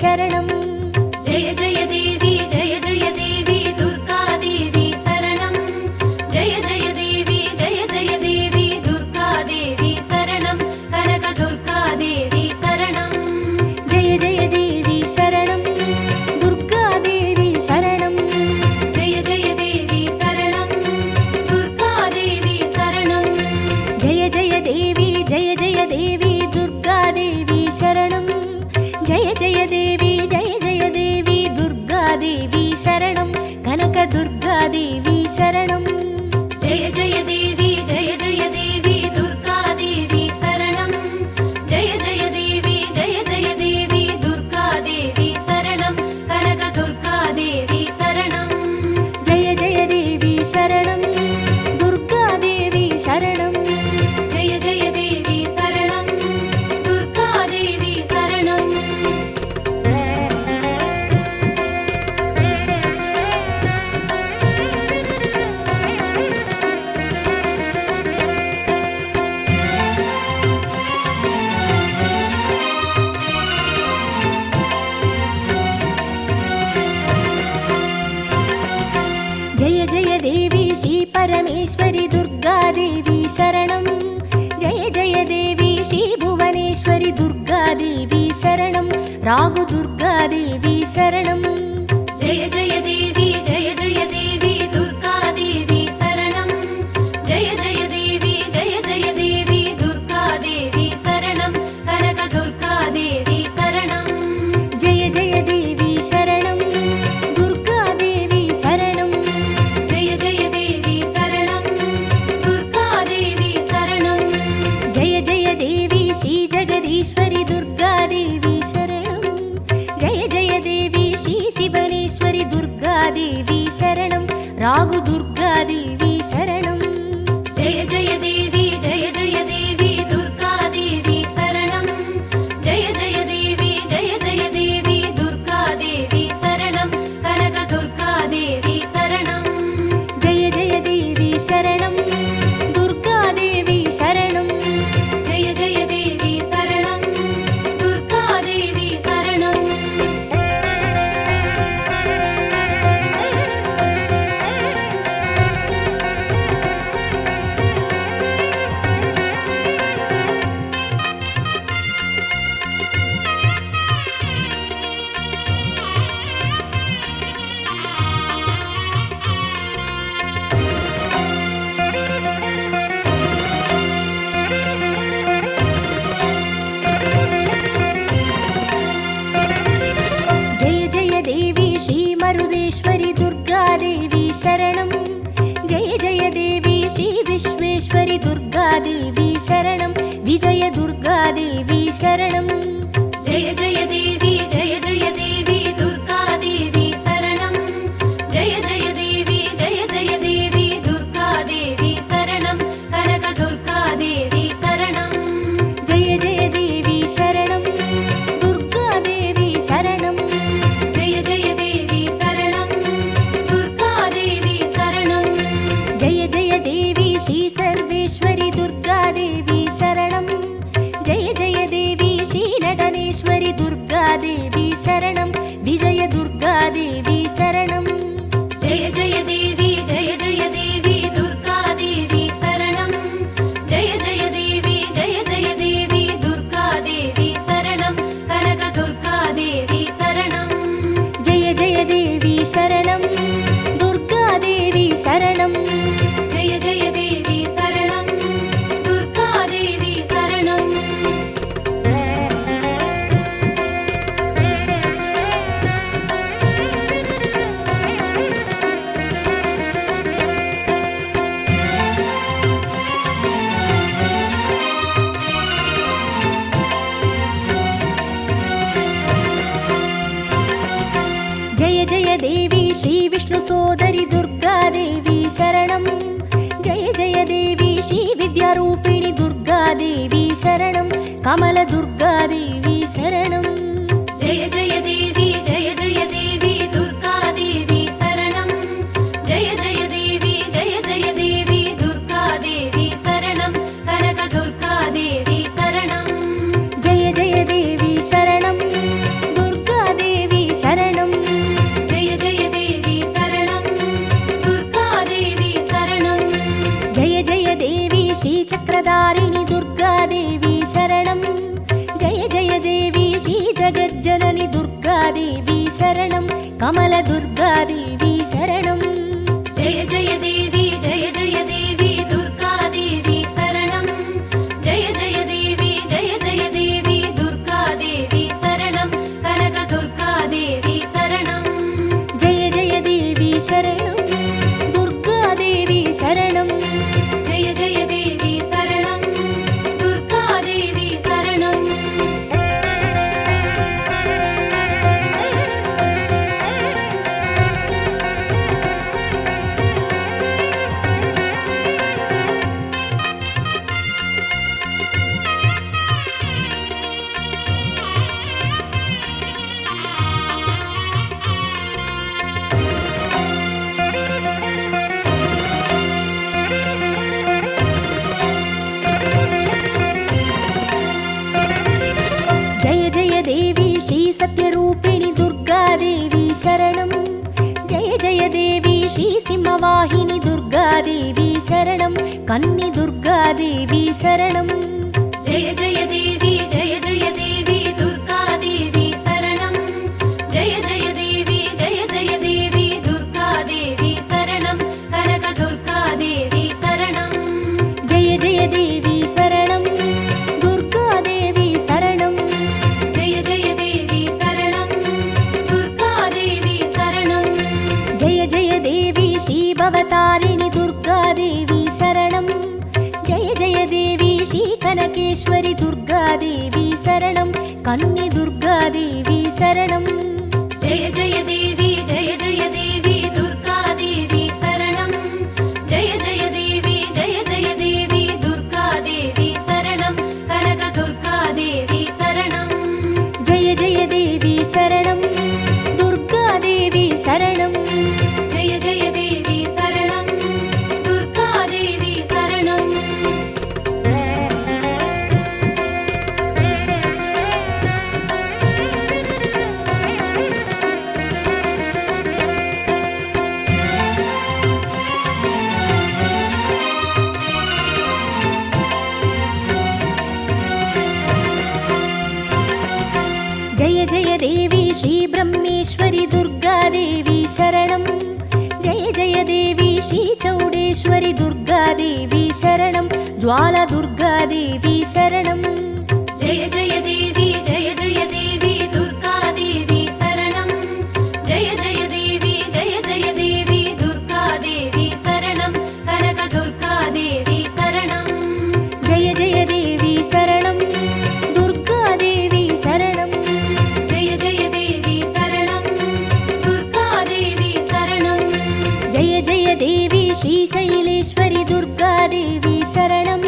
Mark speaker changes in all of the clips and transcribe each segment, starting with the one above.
Speaker 1: शरणं
Speaker 2: जय जय देवी दुर्गा देवी शरणं जय जय देवी दुर्गा देवी शरणं कनक दुर्गा देवी शरणं
Speaker 1: जय जय देवी शरणं दुर्गा देवी शरणं
Speaker 2: जय जय देवी शरणं दुर्गा देवी शरणं
Speaker 1: जय जय देवी दुर्गा देवी शरणं जय जय देवी दुर्गा देवी शरणं कनक दुर्गा देवी शरणं
Speaker 2: जय जय देवी दुर्गा देवी शरणं जय जय देवी दुर्गा देवी शरणं कनक दुर्गा देवी शरणं
Speaker 1: जय जय देवी शरणं दुर्गा देवी शरणं
Speaker 2: जय जय देवी शरणं दुर्गा देवी शरणं
Speaker 1: जय जय देवी श्री परमेश्वरी दुर्गा देवी शरणं जय जय देवी श्री भुवनेश्वरी दुर्गा देवी शरणं रागु दुर्गा देवी शरणं
Speaker 2: जय जय देवी दुर्गा देवी शरणं जय जय देवी दुर्गा देवी शरणं कनक दुर्गा देवी शरणं
Speaker 1: जय जय देवी शरणं दुर्गा देवी शरणं
Speaker 2: जय जय देवी शरणं दुर्गा देवी शरणं
Speaker 1: जय जय देवी श्री जगदीश्वरी दुर्गा देवी शरणं जय जय देवी श्री शिवनेश्वरी दुर्गा देवी शरणं रागु दुर्गा देवी शरणं
Speaker 2: जय जय देवी दुर्गा देवी शरणं जय जय देवी दुर्गा देवी शरणं कनक दुर्गा देवी शरणं
Speaker 1: जय जय देवी शरणं दुर्गा देवी शरणं
Speaker 2: जय जय देवी शरणं दुर्गा देवी शरणं
Speaker 1: जय जय देवी श्री मरुदेश्वरी दुर्गा देवी शरणं जय जय देवी श्री विश्वेश्वरी दुर्गा देवी शरणं विजय दुर्गा देवी शरणं
Speaker 2: जय जय देवी दुर्गा देवी शरणं जय जय देवी दुर्गा देवी शरणं कनक दुर्गा देवी शरणं
Speaker 1: जय जय देवी शरणं दुर्गा देवी शरणं
Speaker 2: जय जय देवी शरणं दुर्गा देवी शरणं
Speaker 1: जय जय देवी श्री सर्वेश्वरी दुर्गा देवी शरणं जय जय देवी श्री नटनेश्वरी दुर्गा देवी शरणं विजय दुर्गा देवी शरणं
Speaker 2: जय जय देवी दुर्गा देवी शरणं जय जय देवी दुर्गा देवी शरणं कनक दुर्गा देवी शरणं
Speaker 1: जय जय देवी शरणं दुर्गा देवी शरणं
Speaker 2: जय जय देवी शरणं दुर्गा देवी शरणं
Speaker 1: जय जय देवी श्री विष्णु सोदरी दुर्गा देवी शरणं जय जय देवी श्री विद्यारूपिणी दुर्गा देवी शरणं कमल दुर्गा देवी शरणं
Speaker 2: जय जय देवी दुर्गा देवी शरणं जय जय देवी दुर्गा देवी शरणं कनक दुर्गा देवी शरणं
Speaker 1: जय जय देवी शरणं दुर्गा शरणं कमलदुर्गादेवी शरणं
Speaker 2: जय जय देवी जय जय देवी दुर्गा देवी शरणं जय जय देवी दुर्गा देवी शरणं कनक दुर्गा देवी शरणं
Speaker 1: जय जय देवी शरणं दुर्गादेवी शरणं
Speaker 2: जय जय देवी शरणं दुर्गा देवी शरणं
Speaker 1: जय जय देवी श्री सत्यरूपिणि दुर्गादेवी शरणं जय जय देवी श्री सिंहवाहिनी दुर्गादेवी शरणं कन्नि दुर्गादेवी शरणं
Speaker 2: जय जय देवी दुर्गा देवी शरणं जय जय देवी दुर्गा देवी शरणं कनक दुर्गा देवी शरणं
Speaker 1: जय जय देवी शरणं दुर्गादेवी शरणं
Speaker 2: जय जय देवी शरणं दुर्गा देवी शरणं
Speaker 1: जय जय देवी श्री भवतारिणि दुर्गादेवी शरणं जय जय देवी श्री कनकेश्वरि दुर्गादेवी शरणं कन्नि दुर्गादेवी शरणं
Speaker 2: जय जय देवी दुर्गा देवी शरणं जय जय देवी दुर्गा देवी शरणं कनक दुर्गा देवी शरणं
Speaker 1: जय जय देवी शरणं दुर्गादेवी शरणं
Speaker 2: जय जय देवी शरणं दुर्गा देवी शरणं
Speaker 1: जय जय देवी श्री ब्रह्मेश्वरि दुर्गादेवी शरणं जय जय देवी श्री चौडेश्वरि दुर्गादेवी शरणं ज्वाला दुर्गादेवी शरणं
Speaker 2: जय जय देवी दुर्गा देवी शरणं जय जय देवी दुर्गा देवी शरणं कनक दुर्गा देवी शरणं
Speaker 1: जय जय देवी शरणं दुर्गादेवी शरणं
Speaker 2: जय जय देवी शरणं दुर्गा देवी शरणं
Speaker 1: जय जय देवी श्री शैलेश्वरि दुर्गादेवी शरणं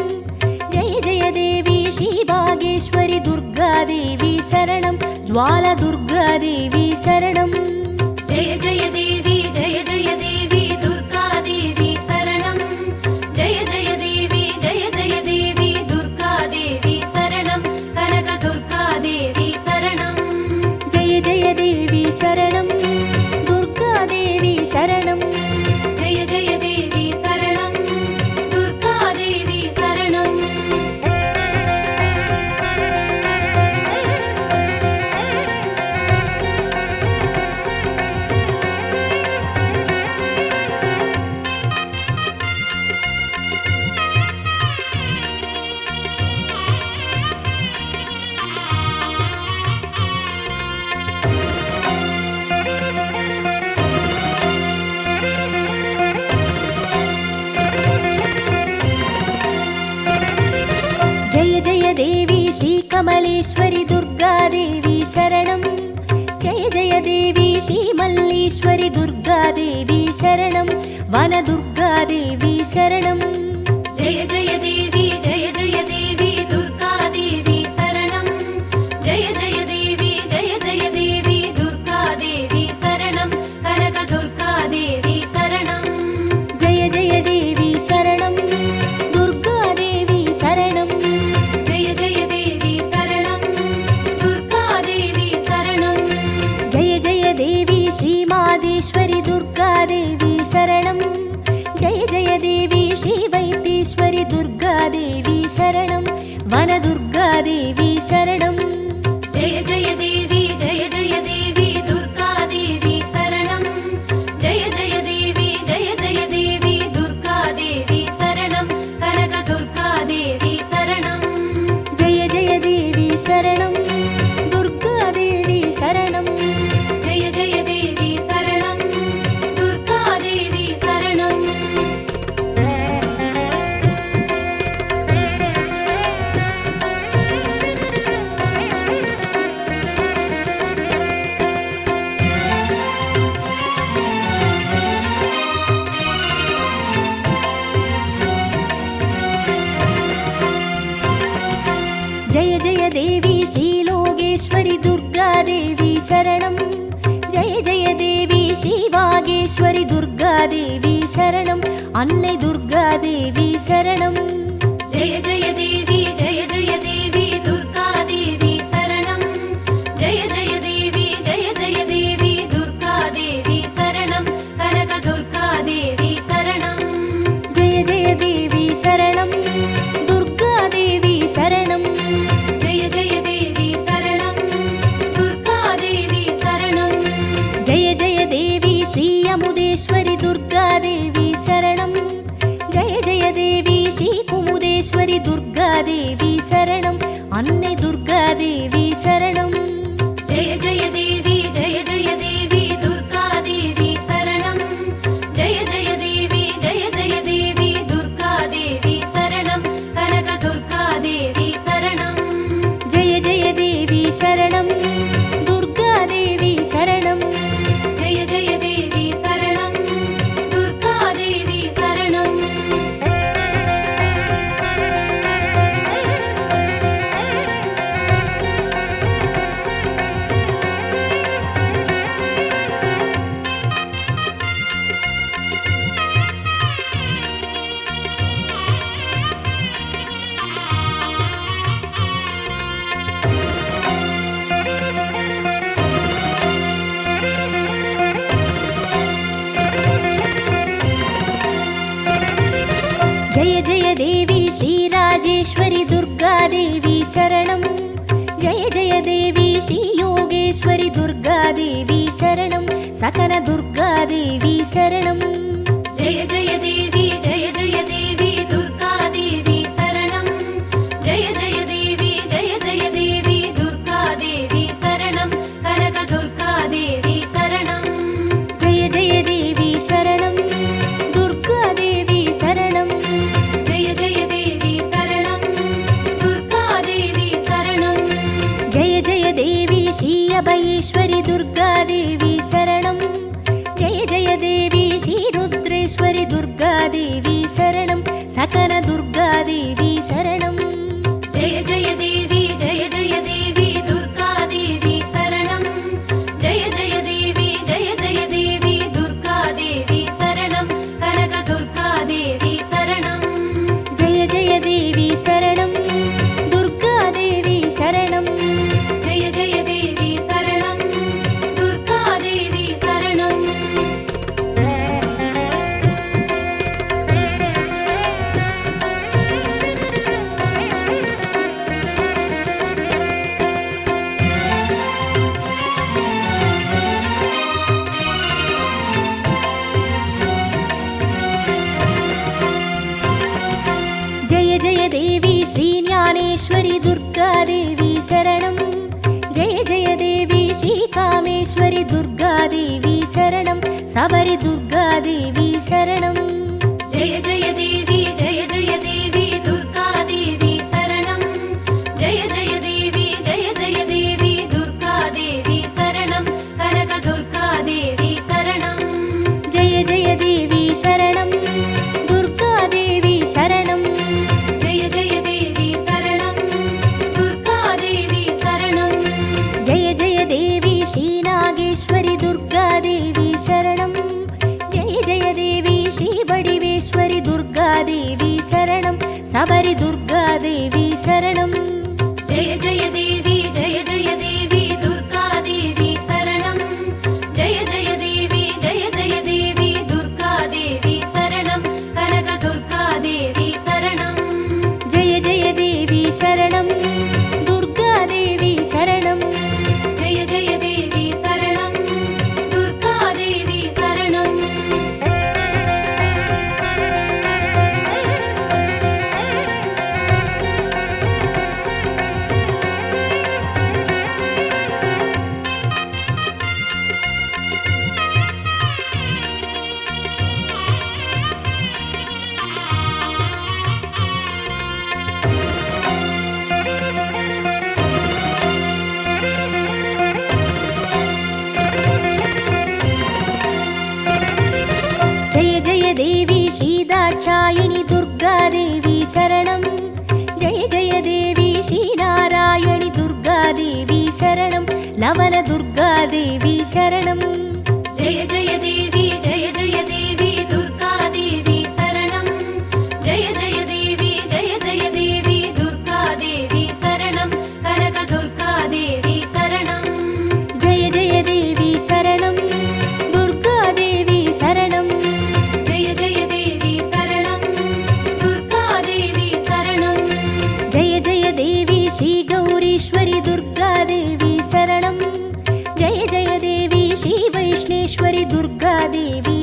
Speaker 1: जय जय देवी श्री बागेश्वरि दुर्गादेवी शरणं ज्वाला दुर्गादेवी शरणं
Speaker 2: जय जय देवी दुर्गा देवी शरणं जय जय देवी दुर्गा देवी शरणं कनक दुर्गा देवी शरणं
Speaker 1: जय जय देवी शरणं दुर्गादेवी शरणं
Speaker 2: जय जय देवी शरणं दुर्गा देवी शरणं
Speaker 1: जय जय देवी श्री कमलेश्वरि दुर्गादेवी शरणं जय जय देवी श्री मल्लीश्वरि दुर्गादेवी शरणं वनदुर्गादेवी शरणं
Speaker 2: जय जय देवी दुर्गा देवी शरणं जय जय देवी दुर्गा देवी शरणं कनक दुर्गा देवी शरणं
Speaker 1: जय जय देवी शरणं दुर्गादेवी शरणं
Speaker 2: जय जय देवी शरणं दुर्गा देवी शरणं
Speaker 1: जय जय देवी श्री मादेश्वरि दुर्गादेवी शरणं जय जय देवी श्री वैद्येश्वरि दुर्गादेवी शरणं वनदुर्गादेवी शरणं
Speaker 2: जय जय देवी दुर्गा
Speaker 1: யோகேஸ்வரி துர்காதேவி சரணம். அன்னை துர்காதேவி சரணம்.
Speaker 2: ஜெய ஜெய தேவி ஜெய ஜெய தேவி துர்கா தேவி சரணம். ஜெய ஜெய தேவி ஜெய ஜெய தேவி துர்கா தேவி சரணம். கனக துர்கா தேவி சரணம்.
Speaker 1: ஜெய ஜெய தேவி சரணம். துர்காதேவி சரணம்.
Speaker 2: ஜெய ஜெய தேவி சரணம். துர்கா தேவி சரணம்.
Speaker 1: ஜெய ஜெய தேவி ஸ்ரீ அமுதேஸ்வரி துர்காதேவி சரணம். ஜெய ஜெய தேவி ஸ்ரீ குமுதேஸ்வரி துர்காதேவி சரணம். அன்னை துர்காதேவி சரணம்.
Speaker 2: ஜெய ஜெய தேவி ஜெய ஜெய தேவி துர்கா தேவி சரணம். ஜெய ஜெய தேவி ஜெய ஜெய தேவி துர்கா தேவி சரணம். கனக துர்கா தேவி சரணம்.
Speaker 1: ஜெய ஜெய தேவி சரணம். துர்காதேவி சரணம்.
Speaker 2: ஜெய ஜெய தேவி சரணம். துர்கா தேவி சரணம்.
Speaker 1: ஜெய ஜெய தேவி ஸ்ரீ ராஜேஸ்வரி துர்காதேவி சரணம். ஜெய ஜெய தேவி ஸ்ரீ யோகேஸ்வரி துர்காதேவி சரணம். சகன துர்காதேவி சரணம்.
Speaker 2: ஜெய ஜெய தேவி ஜெய ஜெய தேவி துர்கா தேவி சரணம். ஜெய ஜெய தேவி ஜெய ஜெய தேவி துர்கா தேவி சரணம். கனக துர்கா தேவி சரணம்.
Speaker 1: ஜெய ஜெய தேவி சரணம். துர்காதேவி சரணம்.
Speaker 2: ஜெய ஜெய தேவி சரணம். துர்கா தேவி சரணம்.
Speaker 1: ஜெய ஜெய தேவி ஸ்ரீ அபயேஸ்வரி துர்காதேவி சரணம். ஜெய ஜெய தேவி ஸ்ரீ ருத்ரேஸ்வரி துர்காதேவி சரணம். சகன துர்காதேவி சரணம்.
Speaker 2: ஜெய ஜெய தேவி ஜெய ஜெய தேவி துர்கா தேவி சரணம். ஜெய ஜெய தேவி ஜெய ஜெய தேவி துர்கா தேவி சரணம். கனக துர்கா தேவி சரணம்.
Speaker 1: ஜெய ஜெய தேவி சரணம். துர்காதேவி சரணம்.
Speaker 2: ஜெய ஜெய தேவி சரணம். துர்கா தேவி சரணம்.
Speaker 1: ஜெய ஜெய தேவி ஸ்ரீ ஞானேஸ்வரி துர்காதேவி சரணம். ஜெய ஜெய தேவி ஸ்ரீ காமேஸ்வரி துர்காதேவி சரணம். சபரி துர்காதேவி சரணம்.
Speaker 2: ஜெய ஜெய தேவி ஜெய ஜெய தேவி துர்கா தேவி சரணம். ஜெய ஜெய தேவி ஜெய ஜெய தேவி துர்கா தேவி சரணம். கனக துர்கா தேவி சரணம்.
Speaker 1: ஜெய ஜெய தேவி சரணம். துர்காதேவி சரணம்.
Speaker 2: ஜெய ஜெய தேவி சரணம். துர்கா தேவி சரணம்.
Speaker 1: ஜெய ஜெய தேவி ஸ்ரீ நாகேஸ்வரி துர்காதேவி சரணம். ஜெய ஜெய தேவி ஸ்ரீ வடிவேஸ்வரி துர்காதேவி சரணம். சபரி துர்காதேவி சரணம்.
Speaker 2: ஜெய ஜெய தேவி ஜெய ஜெய தேவி துர்கா தேவி சரணம். ஜெய ஜெய தேவி ஜெய ஜெய தேவி துர்கா தேவி சரணம். கனக துர்கா தேவி சரணம்.
Speaker 1: ஜெய ஜெய தேவி சரணம். துர்காதேவி சரணம்.
Speaker 2: ஜெய ஜெய தேவி சரணம். துர்கா தேவி சரணம்.
Speaker 1: தேவி ஸ்ரீ தாட்சாயினி துர்காதேவி சரணம். ஜெய ஜெய தேவி ஸ்ரீ நாராயணி துர்காதேவி சரணம். லவன துர்காதேவி சரணம்.
Speaker 2: ஜெய ஜெய தேவி ஜெய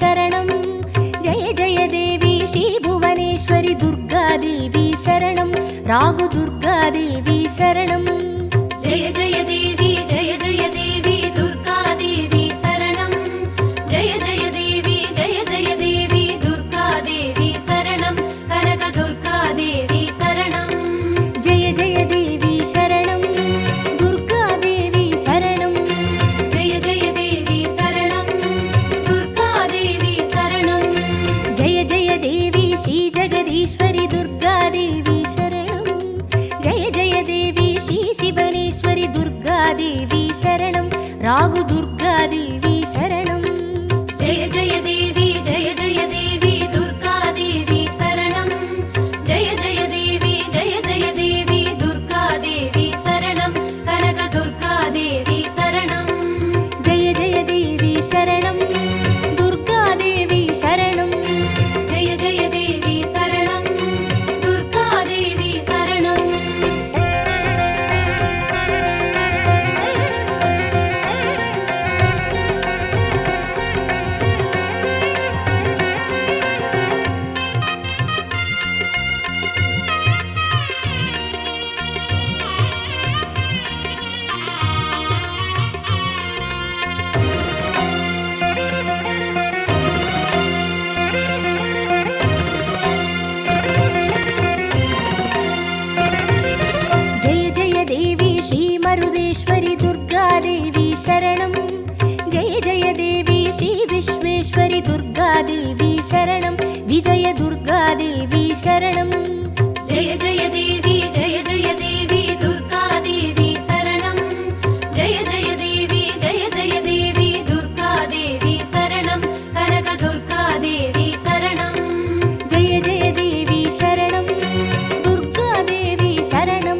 Speaker 1: शरणं जय जय देवी श्रीभुवनेश्वरि दुर्गादेवी शरणं रागुदुर्गादेवी शरणं
Speaker 2: जय जय देवी दुर्गादेवी शरणं जय जय देवी दुर्गादेवी शरणं कनकदुर्गादेवी शरणं
Speaker 1: जय जय देवी शरणं दुर्गादेवी शरणं
Speaker 2: जय जय देवी शरणं दुर्गादेवी शरणं
Speaker 1: जय जय देवी श्रीजगदीश्वरि दुर्गादेवी शरणं जय जय देवी श्रीशिवनेश्वरि दुर्गादेवी शरणं रागुदुर्गादेवी शरणं
Speaker 2: जय जय देवी दुर्गादेवी शरणं जय जय देवी दुर्गादेवी शरणं कनकदुर्गादेवी शरणं
Speaker 1: जय जय देवी शरणं दुर्गादेवी शरणं
Speaker 2: जय जय देवी शरणं दुर्गादेवी शरणं
Speaker 1: जय जय देवी श्रीमरुदेश्वरि दुर्गादेवी शरणं जय जय देवी श्रीविश्वेश्वरि दुर्गादेवी शरणं विजय दुर्गादेवी शरणं
Speaker 2: जय जय देवी दुर्गादेवी शरणं जय जय देवी दुर्गादेवी शरणं कनकदुर्गादेवी शरणं
Speaker 1: जय जय देवी शरणं दुर्गादेवी शरणं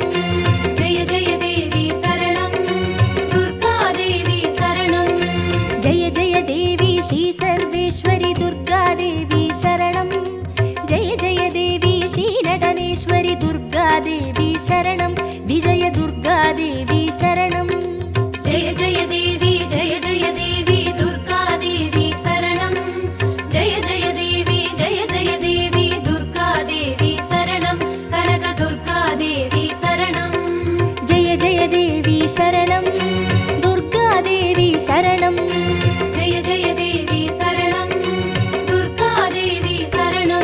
Speaker 2: जय जय देवी शरणं दुर्गादेवी शरणं
Speaker 1: जय जय देवी श्रीसर्वेश्वरि दुर्गादेवी शरणं जय जय देवी श्रीनटनेश्वरि दुर्गादेवी शरणं विजय दुर्गादेवी शरणं
Speaker 2: जय जय देवी दुर्गादेवी शरणं जय जय देवी दुर्गादेवी शरणं कनकदुर्गादेवी शरणं
Speaker 1: जय जय देवी शरणं दुर्गादेवी शरणं
Speaker 2: जय जय देवी शरणं दुर्गादेवी शरणं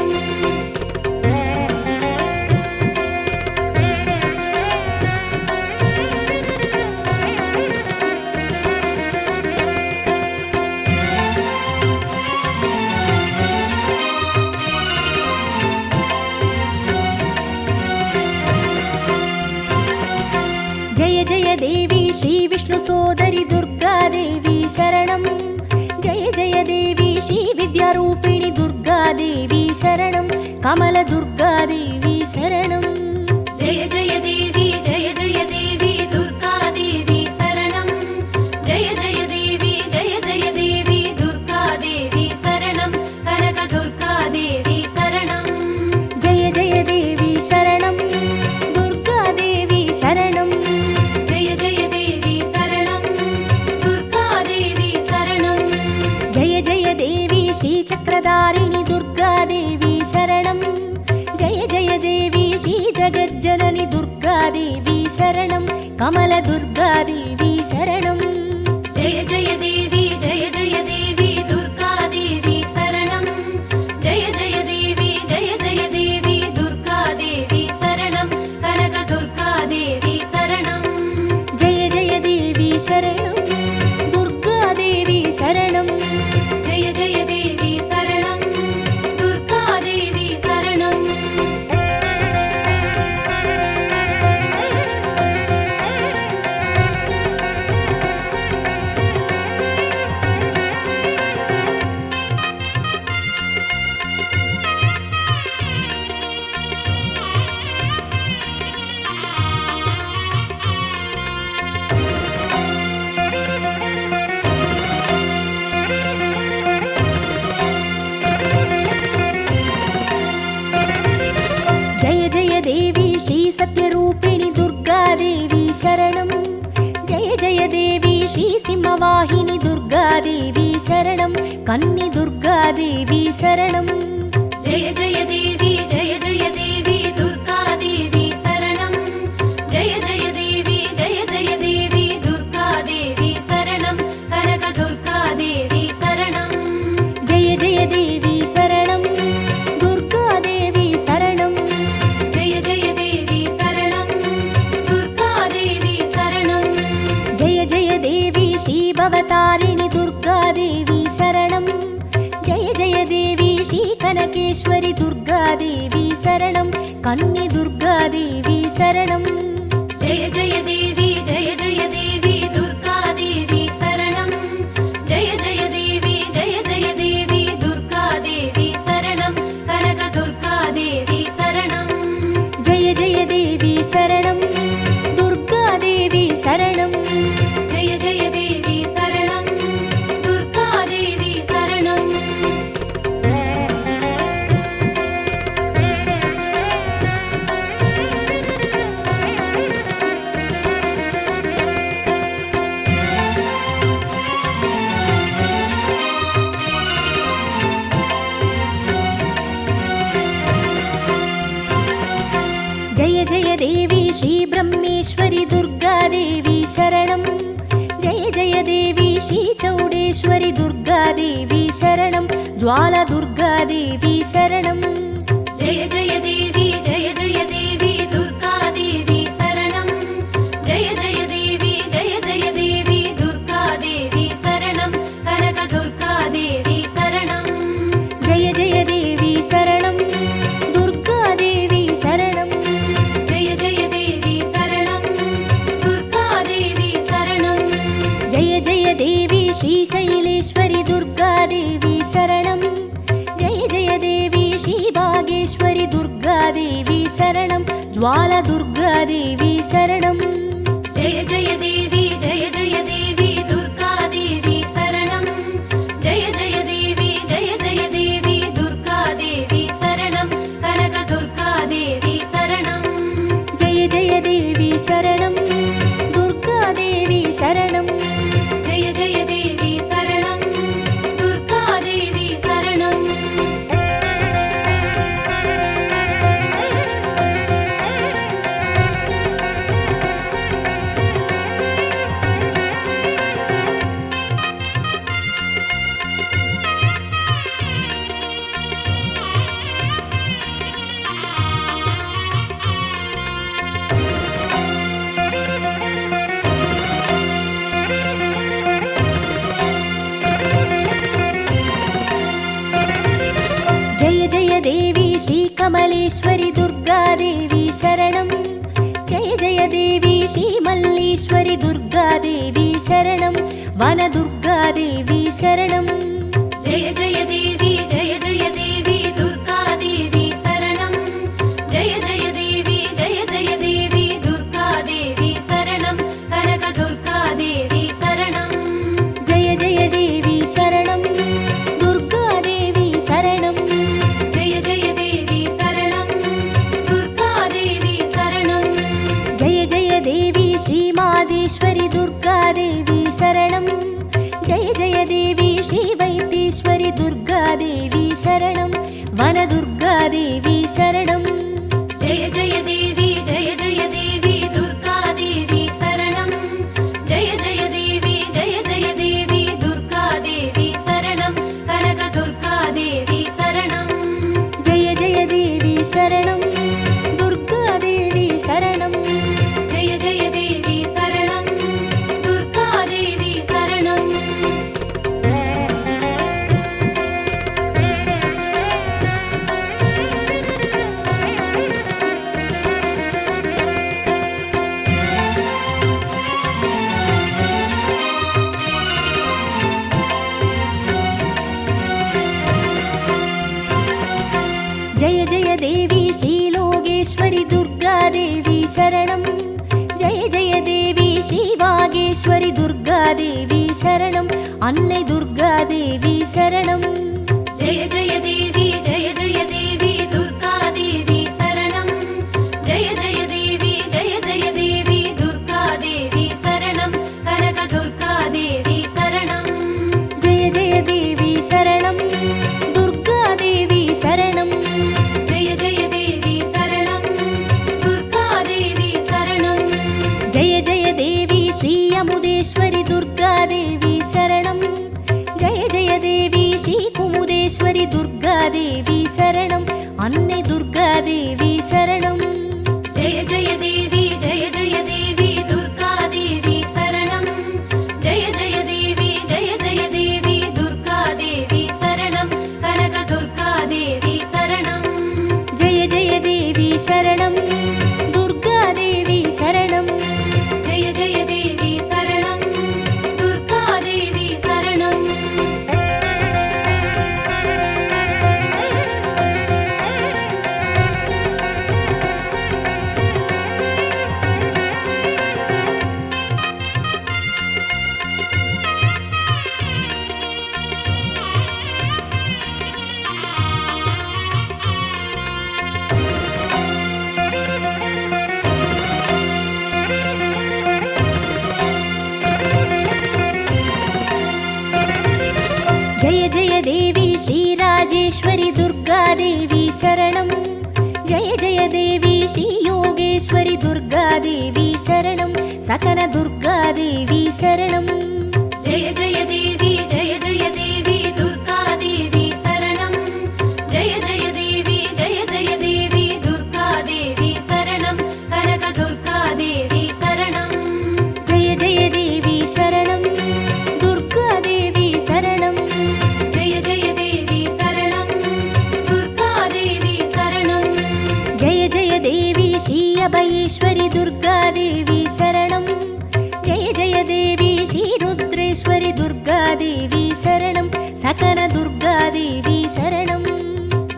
Speaker 1: जय जय देवी श्रीविष्णुसोदरि दुर्गादेवी शरणं जय जय देवी श्रीविद्यारूपिणि दुर्गादेवी शरणं कमलदुर्गादेवी शरणं
Speaker 2: जय जय देवी दुर्गादेवी शरणं जय जय देवी दुर्गादेवी शरणं कनकदुर्गादेवी शरणं
Speaker 1: जय जय देवी शरणं दुर्गादेवी शरणं
Speaker 2: जय जय देवी शरणं दुर्गादेवी शरणं
Speaker 1: जय जय देवी श्रीचक्रधारिणि दुर्गादेवी शरणं जय जय देवी श्रीजगज्जननि दुर्गादेवी शरणं कमलदुर्गादेवी शरणं
Speaker 2: जय जय देवी दुर्गादेवी शरणं जय जय देवी दुर्गादेवी शरणं कनकदुर्गादेवी शरणं
Speaker 1: जय जय देवी शरणं दुर्गादेवी शरणं
Speaker 2: जय जय देवी शरणं दुर्गादेवी शरणं
Speaker 1: सत्यरूपिणि दुर्गादेवी शरणं जय जय देवी श्रीसिंहवाहिनि दुर्गा दुर्गादेवी शरणं कन्नि दुर्गादेवी शरणं
Speaker 2: जय जय देवी जय जय देवी दुर्गा देवी शरणं जय जय देवी दुर्गा देवी शरणं कनक दुर्गा देवी शरणं
Speaker 1: जय जय देवी शरणं दुर्गादेवी शरणं
Speaker 2: जय जय देवी शरणं दुर्गा देवी शरणं
Speaker 1: जय जय देवी श्रीभवतारिणि दुर्गादेवी शरणं जय जय देवी श्रीकनकेश्वरि दुर्गादेवी शरणं कन्नि दुर्गादेवी शरणं
Speaker 2: जय जय देवी दुर्गा देवी शरणं जय जय देवी दुर्गा देवी शरणं कनक दुर्गा देवी शरणं
Speaker 1: जय जय देवी शरणं दुर्गादेवी शरणं
Speaker 2: जय जय देवी शरणं दुर्गा देवी शरणं
Speaker 1: जय जय देवी श्रीब्रह्मेश्वरि दुर्गादेवी शरणं जय जय देवी श्रीचौडेश्वरि दुर्गादेवी शरणं ज्वालदुर्गादेवी शरणं
Speaker 2: जय जय देवी दुर्गा देवी शरणं जय जय देवी दुर्गा देवी शरणं कनक दुर्गा देवी शरणं
Speaker 1: जय जय देवी शरणं दुर्गादेवी शरणं
Speaker 2: जय जय देवी शरणं दुर्गा देवी शरणं
Speaker 1: जय जय देवी श्रीशैलेश्वरि दुर्गादेवी शरणं जय जय देवी श्रीभागेश्वरि दुर्गादेवी शरणं ज्वालदुर्गादेवी शरणं
Speaker 2: जय जय देवी दुर्गा देवी शरणं जय जय देवी दुर्गा देवी शरणं कनक दुर्गा देवी शरणं
Speaker 1: जय जय देवी शरणं दुर्गादेवी शरणं
Speaker 2: जय जय देवी शरणं दुर्गा देवी शरणं
Speaker 1: जय जय देवी श्रीकमलेश्वरि दुर्गादेवी शरणं जय जय देवी श्रीमल्लीश्वरि दुर्गादेवी शरणं वनदुर्गादेवी शरणं
Speaker 2: जय जय देवी दुर्गा देवी शरणं जय जय देवी दुर्गा देवी शरणं कनक दुर्गा देवी शरणं
Speaker 1: जय जय देवी शरणं दुर्गादेवी शरणं
Speaker 2: जय जय देवी शरणं दुर्गा देवी शरणं
Speaker 1: जय जय देवी श्रीमादेश्वरि दुर्गादेवी शरणं जय जय देवी श्रीवैद्येश्वरि दुर्गादेवी शरणं वनदुर्गादेवी शरणं
Speaker 2: जय जय देवी दुर्गा देवी शरणं जय जय देवी दुर्गा देवी शरणं कनक दुर्गा देवी शरणं
Speaker 1: जय जय देवी शरणं दुर्गादेवी शरणं
Speaker 2: जय जय देवी शरणं दुर्गा देवी शरणं
Speaker 1: जय जय देवी श्रीलोकेश्वरि दुर्गादेवी शरणं जय जय देवी श्रीवागेश्वरि दुर्गादेवी शरणं अन्नै दुर्गादेवी शरणं
Speaker 2: जय जय देवी दुर्गा देवी शरणं जय जय देवी दुर्गा देवी शरणं कनक दुर्गा देवी शरणं
Speaker 1: துர்காதேவி சரணம். அன்னை துர்காதேவி சரணம்.
Speaker 2: ஜெய ஜெய தேவி ஜெய ஜெய தேவி துர்கா தேவி சரணம். ஜெய ஜெய தேவி ஜெய ஜெய தேவி துர்கா தேவி சரணம். கனக துர்கா தேவி சரணம்.
Speaker 1: ஜெய ஜெய தேவி சரணம். துர்காதேவி சரணம்.
Speaker 2: ஜெய ஜெய தேவி சரணம். துர்கா தேவி சரணம்.
Speaker 1: ஜெய ஜெய தேவி ஸ்ரீராஜேஸ்வரி துர்காதேவி சரணம். ஜெய ஜெய தேவி ஸ்ரீ யோகேஸ்வரி துர்காதேவி சரணம். சகன துர்காதேவி சரணம்.
Speaker 2: ஜெய ஜெய தேவி ஜெய ஜெய தேவி துர்கா தேவி சரணம். ஜெய ஜெய தேவி ஜெய ஜெய தேவி துர்கா தேவி சரணம். கனக துர்கா தேவி சரணம்.
Speaker 1: ஜெய ஜெய தேவி சரணம். துர்காதேவி சரணம்.
Speaker 2: ஜெய ஜெய தேவி சரணம். துர்கா தேவி சரணம்.
Speaker 1: ஜெய ஜெய தேவி ஸ்ரீ அபயேஸ்வரி துர்காதேவி சரணம். ஜெய ஜெய தேவி ஸ்ரீ ருத்ரேஸ்வரி துர்காதேவி சரணம். சகன துர்காதேவி சரணம்.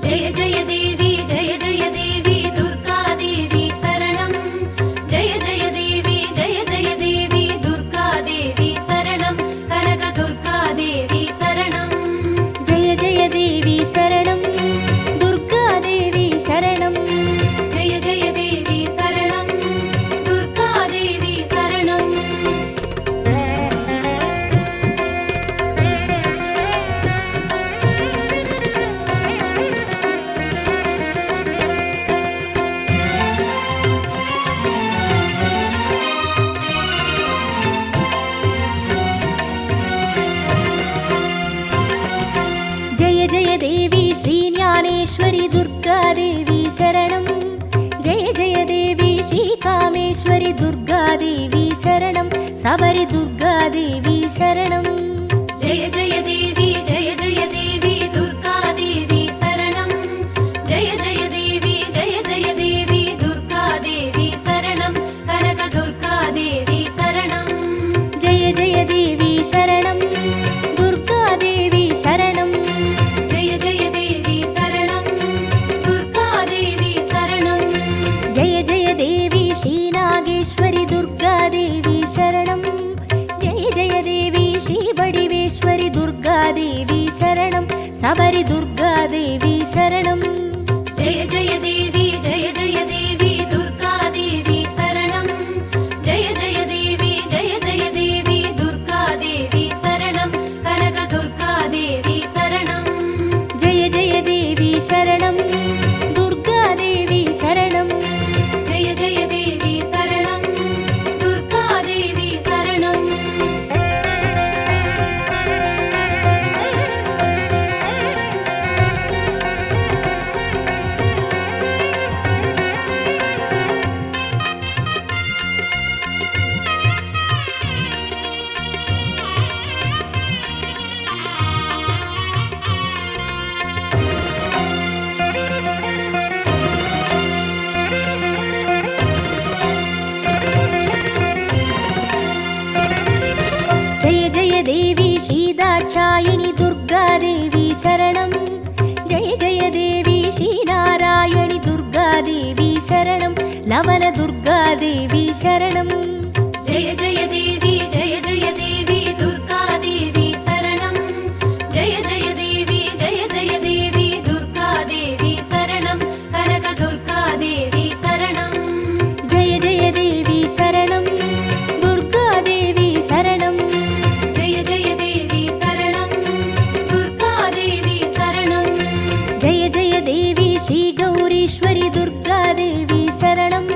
Speaker 2: ஜெய ஜெய தேவி ஜெய ஜெய தேவி துர்கா தேவி சரணம். ஜெய ஜெய தேவி ஜெய ஜெய தேவி துர்கா தேவி சரணம். கனக துர்கா தேவி சரணம்.
Speaker 1: ஜெய ஜெய தேவி சரணம். துர்காதேவி சரணம்.
Speaker 2: ஜெய ஜெய தேவி சரணம். துர்கா தேவி சரணம்.
Speaker 1: ஜெய ஜெய தேவி ஸ்ரீ ஞானேஸ்வரி துர்காதேவி சரணம். ஜெய ஜெய தேவி ஸ்ரீ காமேஸ்வரி துர்காதேவி சரணம். சபரி துர்காதேவி சரணம்.
Speaker 2: ஜெய ஜெய தேவி ஜெய ஜெய தேவி துர்கா தேவி சரணம். ஜெய ஜெய தேவி ஜெய ஜெய தேவி துர்கா தேவி சரணம். கனக துர்கா தேவி சரணம்.
Speaker 1: ஜெய ஜெய தேவி சரணம். துர்காதேவி சரணம்.
Speaker 2: ஜெய ஜெய தேவி சரணம். துர்கா தேவி சரணம்.
Speaker 1: ஜெய ஜெய தேவி ஸ்ரீ நாகேஸ்வரி துர்காதேவி சரணம். ஜெய ஜெய தேவி ஸ்ரீ வடிவேஸ்வரி துர்காதேவி சரணம். சபரி துர்காதேவி சரணம்.
Speaker 2: ஜெய ஜெய தேவி ஜெய ஜெய தேவி துர்கா தேவி சரணம். ஜெய ஜெய தேவி ஜெய ஜெய தேவி துர்கா தேவி சரணம். கனக துர்கா தேவி சரணம்.
Speaker 1: ஜெய ஜெய தேவி சரணம். துர்காதேவி சரணம்.
Speaker 2: ஜெய ஜெய தேவி சரணம். துர்கா தேவி சரணம்.
Speaker 1: ஜெய ஜெய தேவி ஸ்ரீ தாட்சாயினி துர்காதேவி சரணம். ஜெய ஜெய தேவி ஸ்ரீ நாராயணி துர்காதேவி சரணம். லவன துர்காதேவி சரணம்.
Speaker 2: ஜெய ஜெய தேவி ஜெய ஜெய தேவி துர்கா தேவி சரணம். ஜெய ஜெய தேவி ஜெய ஜெய தேவி துர்கா தேவி சரணம். கனக துர்கா தேவி சரணம்.
Speaker 1: ஜெய ஜெய தேவி சரணம். துர்காதேவி சரணம்.
Speaker 2: ஜெய ஜெய தேவி சரணம். துர்கா தேவி சரணம்.
Speaker 1: ஜெய ஜெய தேவி ஸ்ரீ கௌரீஸ்வரி துர்காதேவி சரணம்.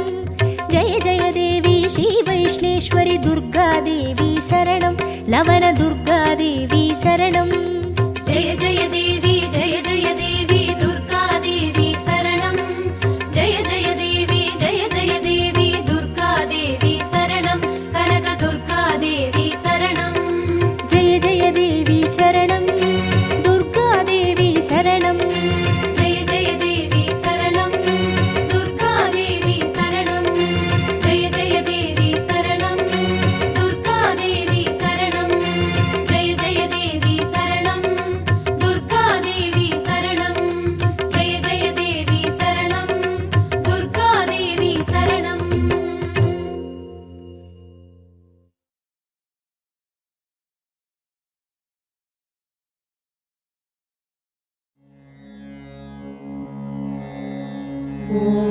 Speaker 1: ஜெய ஜெய தேவி ஸ்ரீ வைஷ்ணேஸ்வரி துர்காதேவி சரணம். லவன துர்காதேவி சரணம்.
Speaker 2: ஜெய ஜெய தேவி ஜெய ஜெய தேவி